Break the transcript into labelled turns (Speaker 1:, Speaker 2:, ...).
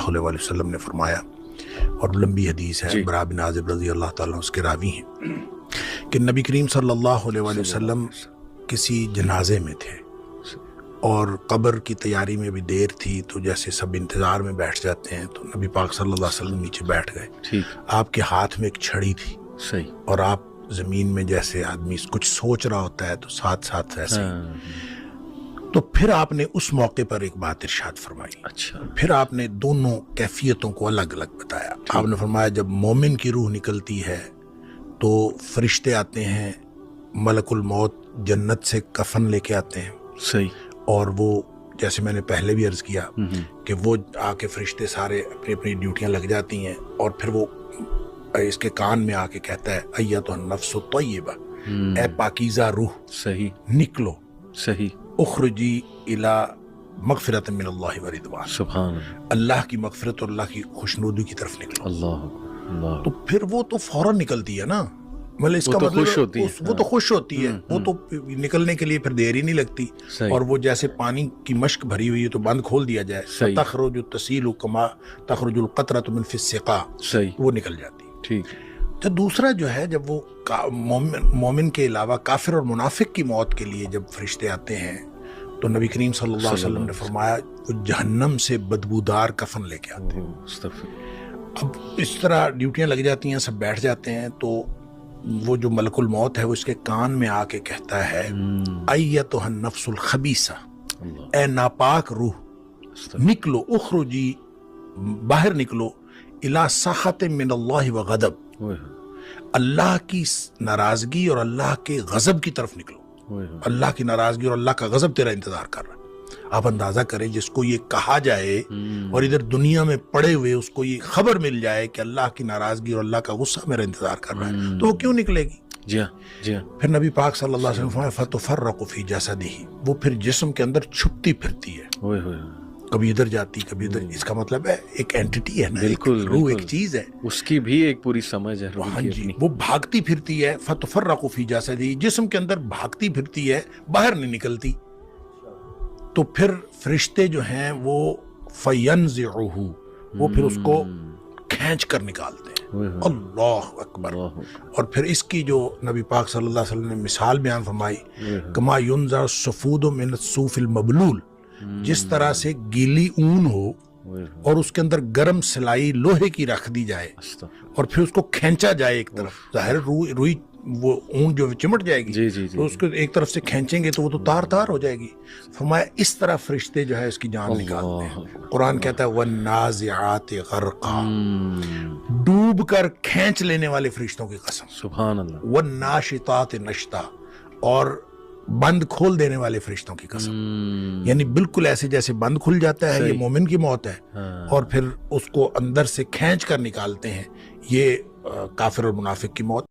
Speaker 1: علیہ وآلہ وسلم نے فرمایا، اور لمبی حدیث ہے، برا بن عازب رضی اللہ تعالیٰ اس کے راوی ہیں، کہ نبی کریم صلی اللہ علیہ وآلہ وسلم کسی جنازے میں تھے اور قبر کی تیاری میں بھی دیر تھی، تو جیسے سب انتظار میں بیٹھ جاتے ہیں، تو نبی پاک صلی اللہ علیہ وسلم نیچے بیٹھ گئے، آپ کے ہاتھ میں ایک چھڑی تھی، اور آپ زمین میں جیسے آدمی کچھ سوچ رہا ہوتا ہے تو ساتھ ساتھ ایسے تو پھر آپ نے اس موقع پر ایک بات ارشاد فرمائی، پھر آپ نے دونوں کیفیتوں کو الگ الگ بتایا۔ آپ نے فرمایا جب مومن کی روح نکلتی ہے تو فرشتے آتے ہیں، ملک الموت جنت سے کفن لے کے آتے ہیں، اور وہ جیسے میں نے پہلے بھی عرض کیا کہ وہ آ کے فرشتے سارے اپنی اپنی ڈیوٹیاں لگ جاتی ہیں، اور پھر وہ اس کے کان میں آ کے کہتا ہے ایتھا النفس الطیبہ، اے پاکیزہ روح نکلو، اخرجی الی مغفرۃ من اللہ ورضوان، سبحان اللہ کی مغفرت اور اللہ کی خوشنودی کی طرف نکلو۔ اللہ تو پھر وہ تو فوراً نکلتی ہے نا، مطلب اس کا مطلب وہ تو خوش ہوتی ہے، وہ تو نکلنے کے لیے پھر دیر ہی نہیں لگتی، اور وہ جیسے پانی کی مشک بھری ہوئی ہے تو بند کھول دیا جائے، تخرج تسیل کما تخرج القطرۃ من فی السقا، وہ نکل جاتی۔ تو دوسرا جو ہے، جب وہ مومن کے علاوہ کافر اور منافق کی موت کے لیے جب فرشتے آتے ہیں تو نبی کریم صلی اللہ علیہ وسلم نے فرمایا وہ جہنم سے بدبودار کفن لے کے آتے ہیں۔ اب اس طرح ڈیوٹیاں لگ جاتی ہیں، سب بیٹھ جاتے ہیں، تو وہ جو ملک الموت ہے وہ اس کے کان میں آ کے کہتا ہے ایتھا النفس الخبیثہ، اے ناپاک روح نکلو، اخرجی باہر نکلو، الی سخط من اللہ وغضب، اللہ کی ناراضگی اور اللہ کے غضب کی طرف نکلو، اللہ کی ناراضگی اور اللہ کا غضب تیرا انتظار کر رہا ہے۔ آپ اندازہ کریں جس کو یہ کہا جائے اور ادھر دنیا میں پڑے ہوئے اس کو یہ خبر مل جائے کہ اللہ کی ناراضگی اور اللہ کا غصہ میرا انتظار کر رہا ہے، تو وہ کیوں نکلے گی؟ پھر نبی پاک صلی اللہ علیہ وسلم فرمایا فتفرق فی جسدہ، وہ پھر جسم کے اندر چھپتی پھرتی ہے، کبھی ادھر جاتی کبھی ادھر، اس کا مطلب ہے ایک اینٹی ہے نا، بالکل روح ایک چیز ہے، اس کی بھی ایک پوری سمجھ ہے، ہاں جی، وہ بھاگتی پھرتی ہے، فتفرق فی جسدہ، جسم کے اندر بھاگتی پھرتی ہے، باہر نہیں نکلتی۔ تو پھر فرشتے جو ہیں وہ فینزعہ، وہ پھر اس کو کھینچ کر نکالتے ہیں، اللہ اکبر۔ اور پھر اس کی جو نبی پاک صلی اللہ علیہ وسلم نے مثال بیان فرمائی، کما ینزع الصفود من الصوف المبلول، جس طرح سے گیلی اون ہو اور اس کے اندر گرم سلائی لوہے کی رکھ دی جائے اور پھر اس کو کھینچا جائے ایک طرف، ظاہر روئی وہ اون جو چمٹ جائے گی، تو اس کو ایک طرف سے کھینچیں گے تو وہ تو تار تار ہو جائے گی۔ فرمایا اس طرح فرشتے جو ہے اس کی جان نکالتے ہیں۔ قرآن کہتا ہے وَالنَّازِعَاتِ غَرْقًا، ڈوب کر کھینچ لینے والے فرشتوں کی قسم، سبحان اللہ، وَالنَّاشِطَاتِ نَشْطًا، اور بند کھول دینے والے فرشتوں کی قسم، یعنی بالکل ایسے جیسے بند کھل جاتا ہے، یہ مومن کی موت ہے، اور پھر اس کو اندر سے کھینچ کر نکالتے ہیں، یہ کافر اور منافق کی موت۔